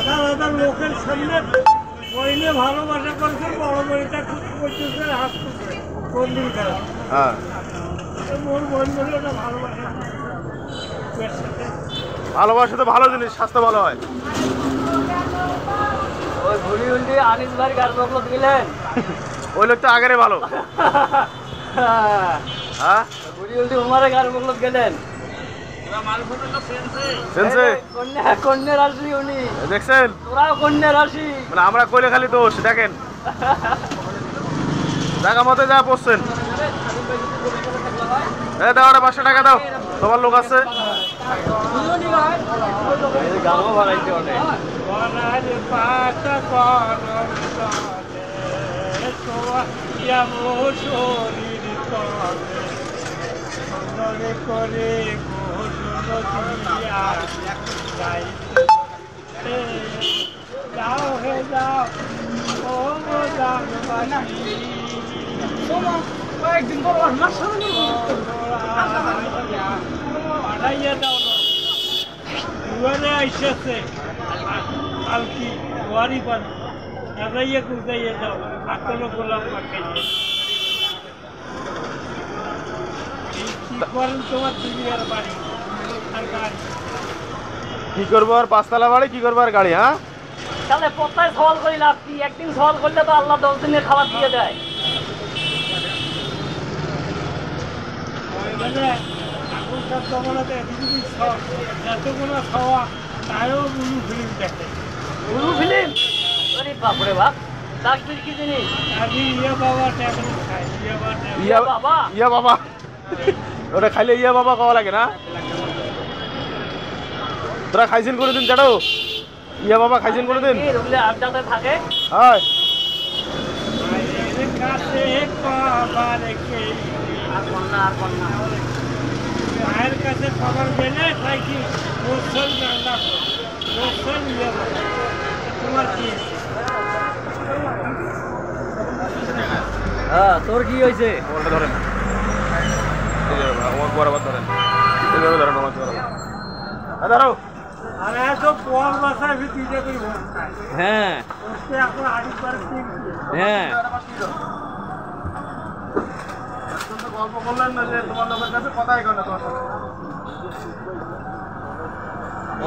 হাজার হাজার লোকের সামনে বইলে ভালোবাসা করছে, বড় বইটা করতেছে, হাত করছে বন্ধুর খেলা। হ্যাঁ, মোর বোন বলে ওটা ভালোবাসা। ভালোবাসা তো ভালো জিনিস, স্বাস্থ্য ভালো হয়। ওই ঘুরি উল্টি আনিস ভাই গার বকলত গেলেন, ওই লোক তো আগেরে ভালো। হ্যাঁ, ঘুরি উল্টি উমারে গার বকলত গেলেন। সেন্সে কন্যা রাশি উনি দেখছেন, তোরাও কন্যা রাশি, মানে আমরা কইলে খালি দোষ। দেখেন জায়গা মতো যা পড়ছেন। দাও ওটা 500 টাকা দাও, তোমার লোক আছে। গামও বাড়াইছে অনেক। করে যাও হে যাও ও কয়েকদিন পর আড়াইয়া দাও না দুয়ারে আইসেছে কালকি দুয়ারি পান আড়াইয়া কুদাইয়া দাও এখনো গোলাম পাঠাইয়া কি করেন তোমার দুনিয়ার বাড়ি আর গাড়ি কি করবো আর 5 তলা বাড়ি, কি করবো আর গাড়ি। হ্যাঁ, তাহলে পত্তায় সওয়াল করি লাভ কি? একদিন সওয়াল করলে তো আল্লাহ 10 দিনের খাবার দিয়ে দেয়। মানে এখনকার জমানাতে এতগুলো খাওয়া তাইও বুলু ফিল্ম দেখে। গুরু ফিল্ম, আরে বাপরে বাপ, ডাক্তার কি জিনিস? আমি ইয়া বাবা ট্যাবলেট খাই, ইয়া বাবা ট্যাবলেট। ইয়া বাবা ইয়া বাবা, ওটা খাইলে ইয়া বাবা খাওয়া লাগে না? তোরা খাইছেন কোনোদিন জানো? ইয়া বাবা খাইছেন কোনোদিন? রুলে আড্ডাতে থাকে। হয় মায়ের কাছে বাবা রেখে আর কন্যা আর কন্যা মায়ের কাছে খবর গেলে তাই কি গোসল রান্না গোসল ইয়া বাবা। তোমার কি হ্যাঁ, তোর কি হয়েছে? ওটা ধরেন, আমার বরাবর ধরেন, এইভাবে ধরেন আমার বরাবর। ধরো। আর এত পর বাসায় ভিতরে করে ভোট খায়। হ্যাঁ ওকে এখন আড়িবার কিনছি। হ্যাঁ, গল্প বললেন না যে তোমার লোকের কাছে কথাই কয় না তোমার সাথে।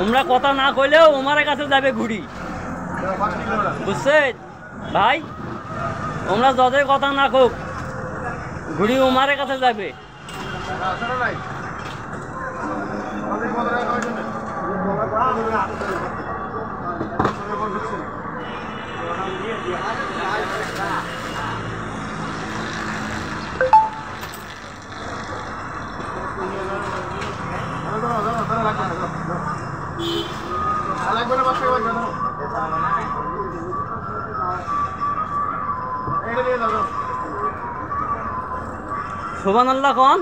আমরা কথা না কইলেও ওমারের কাছে যাবে ঘুড়ি, বুঝছেন ভাই? আমরা যাদের কথা না কোক ঘুড়ি ওমারের কাছে যাবে। সুবহানাল্লাহ কোন